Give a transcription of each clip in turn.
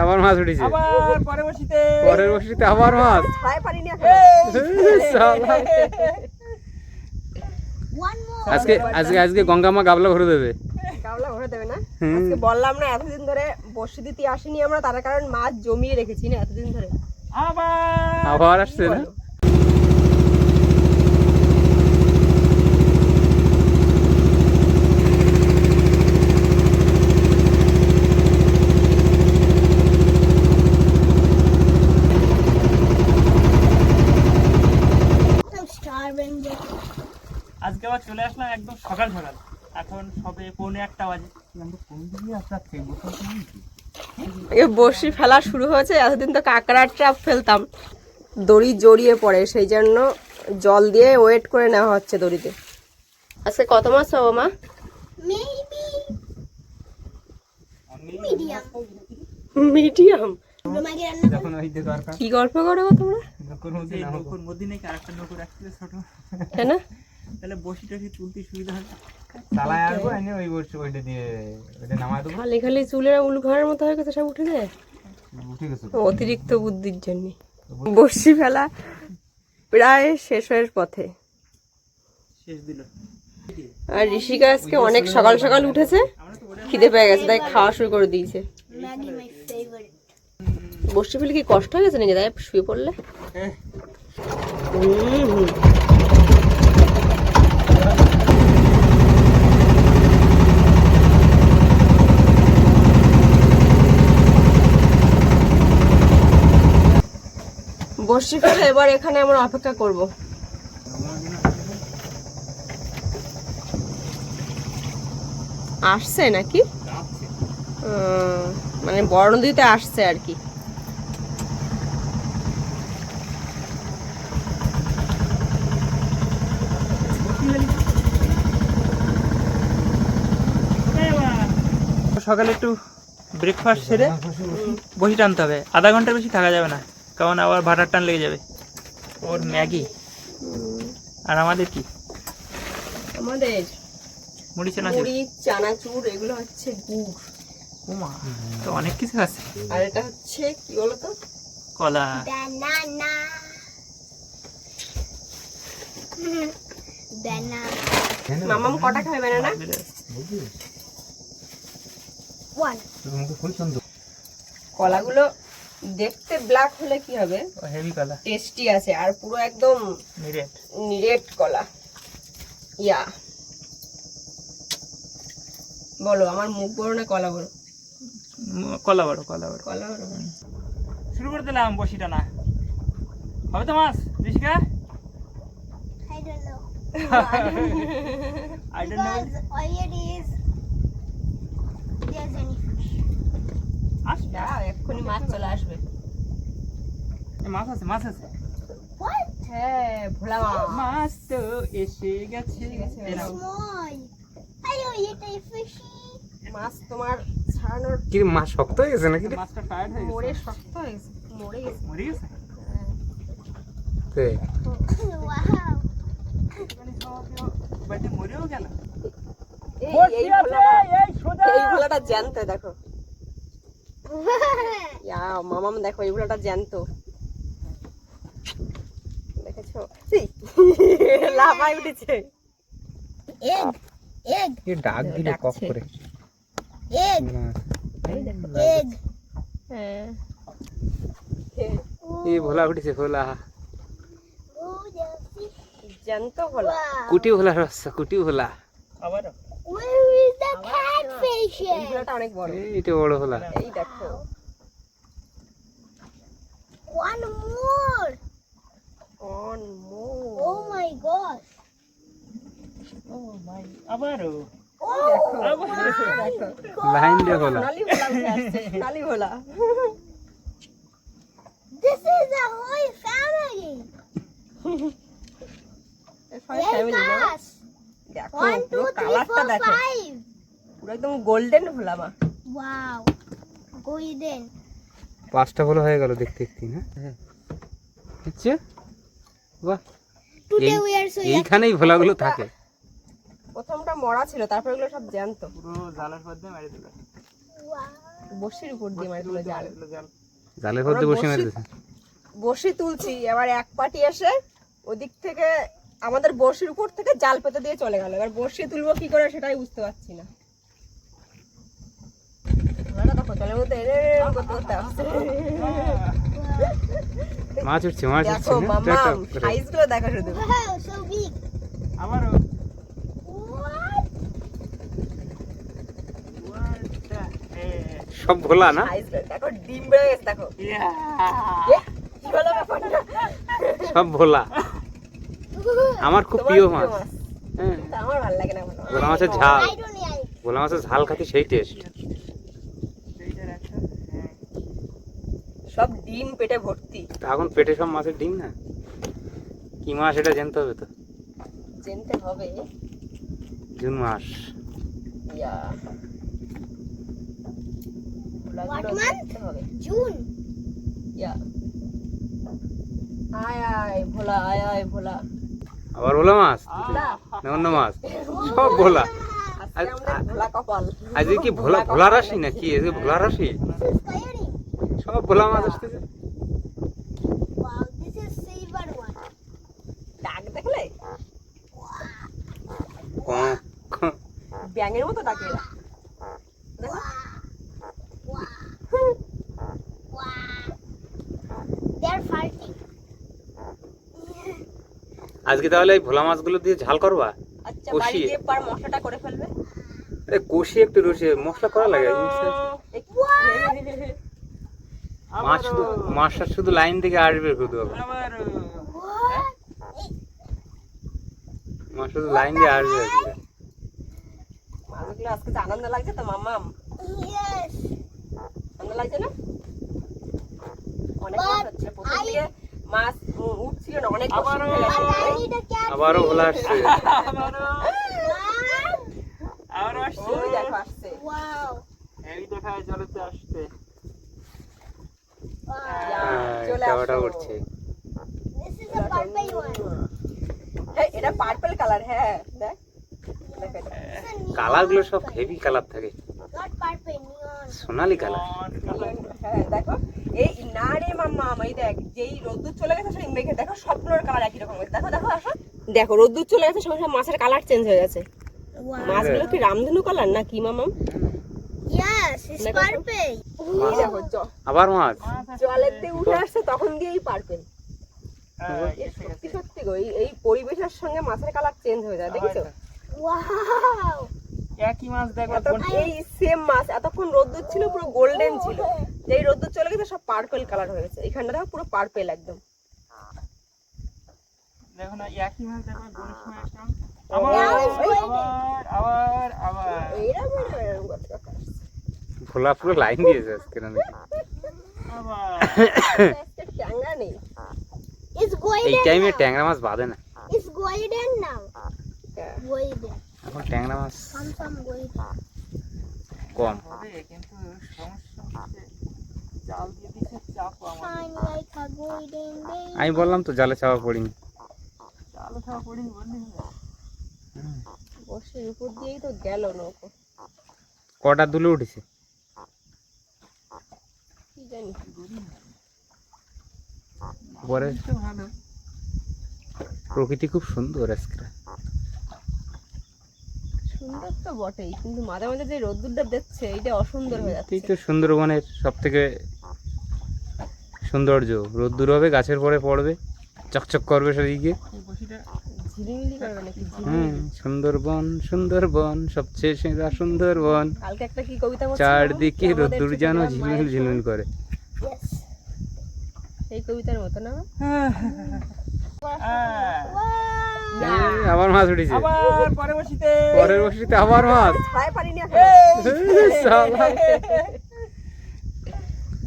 আবার মাছ উঠেছে, আবার পরের বর্ষিতে আবার মাছ। আজকে আজকে আজকে গঙ্গা মা গাবলা ভরে দেবে। গাবলা ভরে দেবে না? আজকে বললাম না এতদিন ধরে বর্ষি দিতে আসিনি আমরা, তার কারণ মাছ জমিয়ে রেখেছি না এতদিন ধরে। আবার আসছে না? আজকে আবার চলে আসলাম একদম সকাল সকাল, এখন সবে 1:45 বাজে। বর্ষি ফেলা শুরু হয়েছে, এতদিন তো কাঁকড়ার ট্র্যাপ ফেলতাম, দড়ি জড়িয়ে পড়ে, সেই জন্য জল দিয়ে ওয়েট করে নেওয়া হচ্ছে দড়িতে। আজকে কত মাছ পাবো মা? মিডিয়াম। কি গল্প করো তোমরা? কেন? তাহলে বসি টসি তুলতে সুবিধা হবে। খালি খালি চুলের উল ঘরের মতো হয়ে গেছে, সব উঠে যায় অতিরিক্ত বুদ্ধির জন্য। বর্ষি ফেলা প্রায় শেষের পথে। আর ঋষিকা আজকে অনেক সকাল সকাল উঠেছে, খিদে পেয়ে গেছে, তাই খাওয়া শুরু করে দিয়েছে। বর্ষি ফেলে কি কষ্ট হয়ে গেছে নাকি তাই শুয়ে পড়লে? বর্ষি ফেলে এবার এখানে আমরা অপেক্ষা করব। আসছে নাকি? মানে বড় নদীতে আসছে আর কি। সকালে একটু ব্রেকফাস্ট সেরে বসি টানতে হবে, আধা ঘন্টার বেশি থাকা যাবে না, কারণ আবার ভাটার টান লেগে যাবে। ওর ম্যাগি। আর আমাদের কি? আমাদের মুড়ি চানাচুর, এগুলো হচ্ছে গুড়। ওমা, তো অনেক কিছু আছে। আর এটা হচ্ছে কি বলতো, কলা। মামাম কটা খাবে না? কলাগুলো দেখতে ব্ল্যাক হলে কি হবে, হেভি কলা, টেস্টি আছে, আর পুরো একদম নিরেট কলা। ইয়া বলো, আমার মুখ বড় না কলা বড়? কলা বড়, কলা বড়। কলা বড়। শুরু করে দিলাম বসিটা না হবে তো মাছ ঋষিকা? I don't know. আসবে, এক্ষুনি মাছ চলে আসবে। মাছ আছে, মাছ আছে। হ্যাঁ, ভোলা মাছ তো এসে গেছে। মাছ তোমার ছাড়ানোর কি মাছ শক্ত হয়ে গেছে নাকি? মাছটা টায়ার্ড হয়ে গেছে, মরে শক্ত হয়ে গেছে, মরে গেছে। মরে গেছে। মরেও গেল। এই ভোলাটা জ্যান্ত, দেখো মামাম, দেখো এই ভোলাটা জ্যান্ত, দেখেছো? লাফাই উঠেছে। ডাক দিলে কক করে। এই ভোলা উঠেছে, ভোলা জ্যান্ত ভোলা, কুটি ভোলা রসা, কুটি ভোলা। আবার এই ভোলাটা অনেক বড়, এইটা বড় ভোলা। এই দেখো। One more. Oh my gosh. আবারও লাইন দিয়ে ভোলা। নালি ভোলা। This is the whole family. Yes. দেখো 1, 2, 3, কালারটা 4, দেখো, 5. পুরো একদম গোল্ডেন ভোলা মা। Wow. Golden. 5টা ভোলা হয়ে গেল দেখতে দেখতে। হ্যাঁ, আচ্ছা বাহ, Today we are so এইখানেই ভোলাগুলো থাকে। প্রথমটা মরা ছিল, তারপর এগুলো সব জ্যান্ত। পুরো জালের মধ্যে মেরে দিল। wow. বড়শির উপর দিয়ে মাছগুলো জাল জালের মধ্যে বসে মারতেছে। বড়শি তুলছি, এবার এক পাটি এসে ওদিক থেকে আমাদের বড়শির উপর থেকে জাল পেতে দিয়ে চলে গেল। এবার বড়শি তুলবো কি করে সেটাই বুঝতে পারছি না। দেখো জলের মধ্যে এরকম করতে করতে আসছে। মাছ উঠছে, মাছ উঠছে দেখো না? মামা টপ করে। সাইজ গুলো দেখো শুধু। Wow, so big. আবারও What? সব ভোলা না? সাইজ দেখো, ডিম বেড়ে গেছে দেখো। এ, কি হলো ব্যাপারটা? সব ভোলা। আমার খুব তোমার প্রিয় প্রিয় মাছ। মাছ। হ্যাঁ, তা আমার ভালো লাগে না ভোলা মাছ। ভোলা মাছের ঝাল, I don't like. ভোলা মাছের ঝাল খাতে সেই টেস্ট। সেইটার একটা হ্যাঁ। সব ডিম পেটে ভর্তি। এখন পেটে সব মাছের ডিম না, কি মাছ এটা জানতে হবে তো। জানতে হবে। জুন মাস। ইয়া What ভোলাগুলো month? দেখতে হবে। June. ইয়া আয় আয় ভোলা, আয় আয় ভোলা। আবার ভোলা মাছ না অন্য মাছ? সব ভোলা। আজকে আমাদের ভোলা কপাল। আজকে কি ভোলা, ভোলা রাশি নাকি? আজকে ভোলা রাশি, This is tiring. সব ভোলা মাছ আসতেছে। Wow, this is silver one. ডাক দেখলে ক- ক- ব্যাঙের মতো ডাকে এরা। দেখো। They're fighting. আজকে তাহলে এই ভোলা মাছগুলো দিয়ে ঝাল করবা? আচ্ছা কষিয়ে। বাড়ি গিয়ে পার মশলাটা করে ফেলবে। আরে কষিয়ে একটু রসিয়ে মশলা করা লাগে। মাছ শুধু, মাছটা শুধু লাইন থেকে আসবে শুধু, আবারও What? মাছ শুধু লাইন দিয়ে আসবে আজকে। মাছগুলো আজকে তো আনন্দ লাগছে তো মামাম। Yes. আনন্দ লাগছে না? অনেক মাছ হচ্ছে প্রথম দিকে মাছ উঠছিল না, অনেক কষ্ট আবারও। হয়ে গেছে। I need a cat. আবারও ভোলা আসছে। আবারও আবারও আসছে। ওই দেখো আসছে। Wow. এই দেখায় জলেতে আসছে। Wow. চলে টাওয়াটা আসো। উঠছে। This is a purple one. হ্যাঁ এটা পার্পল কালার। হ্যাঁ দেখ দেখ এটা। It's a neon. কালার গুলো সব হেভি কালার থাকে, Not purple, neon. Sonali colour. হ্যাঁ দেখো এই না রে মাম্মা, এই দেখ যেই রোদ্দুর চলে গেছে সেই মেঘে দেখো সবগুলোর কালার একই রকম হয়েছে। দেখো দেখো আসো দেখো রোদ্দুর চলে গেছে সঙ্গে সঙ্গে মাছের কালার চেঞ্জ হয়ে গেছে। Wow. মাছগুলো কি রামধনু কালার না কি মামাম? Yes, it's Like a- purple. এই দেখো আবার মাছ। জলের দিয়ে উঠে আসছে তখন দিয়েই পার্পেল। সত্যি সত্যি গো এই পরিবেশের সঙ্গে মাছের কালার চেঞ্জ হয়ে যায় দেখেছো? Wow. একই মাছ দেখো এই সেম মাছ এতক্ষণ রোদ্দুর ছিল পুরো গোল্ডেন ছিল, যেই রোদ্দুর চলে গেছে সব পার্পল কালার হয়ে গেছে। এখানটা দেখো পুরো পার্পল একদম। দেখো না একই মাছ দেখো বোনের সময় আসলাম। Now it's golden. আবার আবার এইরকম এরকম করতে করতে আসছে। ভোলা পুরো লাইন দিয়েছে আজকে নাকি? আবার আজকে ট্যাংরা নেই। It's এই golden টাইমে now. ট্যাংরা মাছ বাঁধে না, It's golden now. Golden. এখন ট্যাংরা মাছ Some golden. কম। হবে কিন্তু সমস্যা হচ্ছে জাল দিয়ে দিচ্ছে চাপো আমার Shine like a golden baby. আমি বললাম তো জালে চাপা পড়িনি। জাল খাওয়া পড়িনি বললি হবে? বর্ষের উপর দিয়েই তো গেল নৌকো। কটা দুলে উঠেছে? কি জানি পরে তো ভালো প্রকৃতি খুব সুন্দর আজকে। সুন্দর তো বটেই, কিন্তু মাঝে মাঝে যে রোদ্দুরটা দেখছে এইটা অসুন্দর হয়ে যাচ্ছে। এই তো সুন্দরবনের সব থেকে সৌন্দর্য, রোদ্দুর হবে গাছের পরে পড়বে, চকচক করবে সেদিকে। এই বসিটা ঝিলিমিলি করবে নাকি সুন্দরবন সুন্দরবন সবচেয়ে সেরা সুন্দরবন, কালকে একটা কি কবিতা বলছিল চারদিকে আমাদের রোদ্দুর যেন ছোটবেলার ঝিলমিল মায়ের ঝিলমিল করে। Yes. এই কবিতার মতো না? এই, আবার মাছ উঠেছে, আবার পরে বসিতে পরের বসিতে আবার মাছ। ছাড়াই পারিনি এখন। শালা।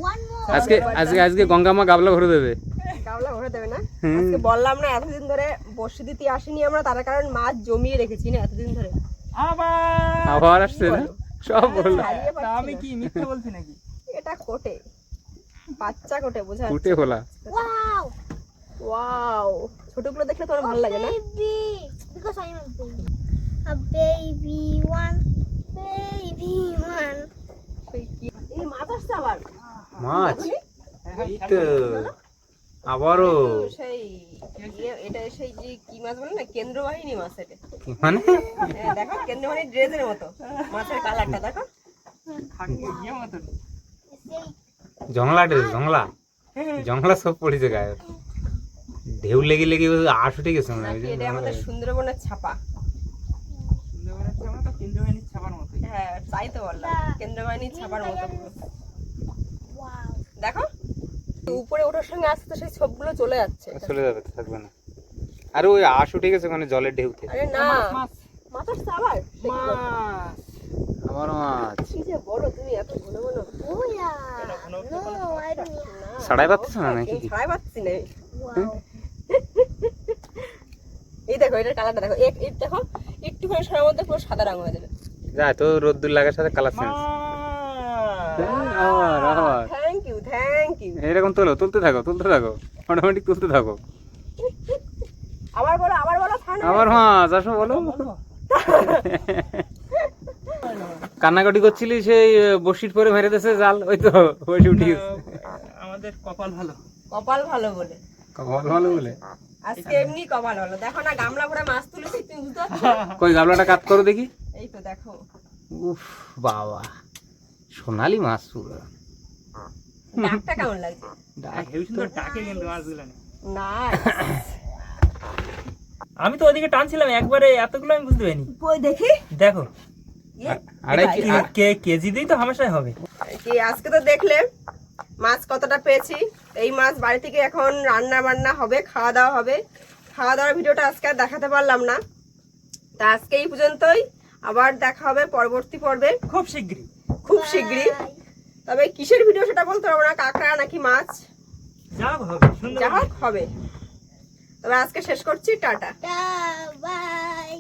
One more. আজকে আজকে আজকে গঙ্গা মা গাবলা ভরে দেবে। গামলা ভরে দেবে না? আজকে বললাম না এতদিন ধরে বর্ষি দিতে আসিনি আমরা, তার কারণ মাছ জমিয়ে রেখেছি না এতদিন ধরে। আবার আবার আসছে না, সব বললো। হারিয়ে তা পাচ্ছি আমি না। কি মিথ্যে বলছি নাকি? এটা কোটে, বাচ্চা কোটে বোঝা যাচ্ছে। ফুটে ভোলা। Wow. ওয়াও, ছোটগুলো দেখলে তোমার ভালো লাগে না? Baby. Because I'm a baby. A baby one. Baby one. সেই কি- কি মাছ আসছে আবার? মাছ এই তো আবারও সেই এটা সেই যে কি মাছ বলে না, কেন্দ্রবাহিনী মাছ এটা। কি মানে দেখো কেন্দ্রবাহিনী ড্রেসের মতো মাছের কালারটা দেখো। জংলা ড্রেস, জংলা সব পড়েছে গায়ে, ঢেউ লেগে লেগে আশ উঠে গেছে মনে হয়। ওই জন্য এটা আমাদের সুন্দরবনের ছাপা। কেন্দ্রবাহিনীর ছাপার মতো। হ্যাঁ তাই তো বললাম, কেন্দ্রবাহিনীর ছাপার মতো পুরো। দেখো উপরে ওঠার সঙ্গে আস্তে তো সেই সবগুলো চলে যাচ্ছে। চলে যাবে তো, থাকবে না। আর ওই আশ উঠে গেছে ওখানে জলের ঢেউতে। আরে না মাছ আসছে আবার। আবার মাছ কি যে বলো তুমি, এত ঘন ঘন Oh yeah. No, I don't know. ছাড়াই পাচ্ছ না নাকি? ছাড়াই পাচ্ছি না। Wow. এই দেখো এটার কালারটা দেখো, এই দেখো একটুখানি সময়ের মধ্যে পুরো সাদা রঙ হয়ে যাবে। যায় তো রোদ্দুর লাগার সাথে কালার চেঞ্জ। আবার থ্যাংক ইউ থ্যাংক ইউ। এরকম তুলতে থাকো অটোমেটিক তুলতে থাকো। আবার বলো ঠান্ডা। আবার মাছ আসো বলো। কান্নাকাটি করছিলি সেই বসির পরে মেরে দিয়েছে জাল, ওই তো বসে উঠে গেছে। আমাদের কপাল ভালো। কপাল ভালো বলে, কপাল ভালো বলে আজকে এমনি কপাল ভালো। দেখো না গামলা ভরে মাছ তুলেছি, তুমি বুঝতে পারছো? কই গামলাটা কাট করো দেখি। এই তো দেখো। উফ বাবা, সোনালি মাছ পুরো। ডাকটা কেমন লাগছে? হেবি সুন্দর ডাকে কিন্তু মাছগুলো। না আমি তো ওদিকে টানছিলাম একবারে, এতগুলো আমি বুঝতে পারিনি। কই দেখি। দেখো আড়াই কেজি দিয়েই তো হামেশাই হবে। কি আজকে তো দেখলে মাছ কতটা পেয়েছি। এই মাছ বাড়ি থেকে এখন রান্না বান্না হবে, খাওয়া দাওয়া হবে। খাওয়া দাওয়ার ভিডিওটা আজকে আর দেখাতে পারলাম না, তা আজকে এই পর্যন্তই। আবার দেখা হবে পরবর্তী পর্বে খুব শিগগিরই। খুব শীঘ্রই। তবে কিসের ভিডিও সেটা বলতে পারবো না, কাঁকড়া নাকি মাছ যা হবে সুন্দর যা হোক হবে। তবে আজকে শেষ করছি, টাটা। Bye.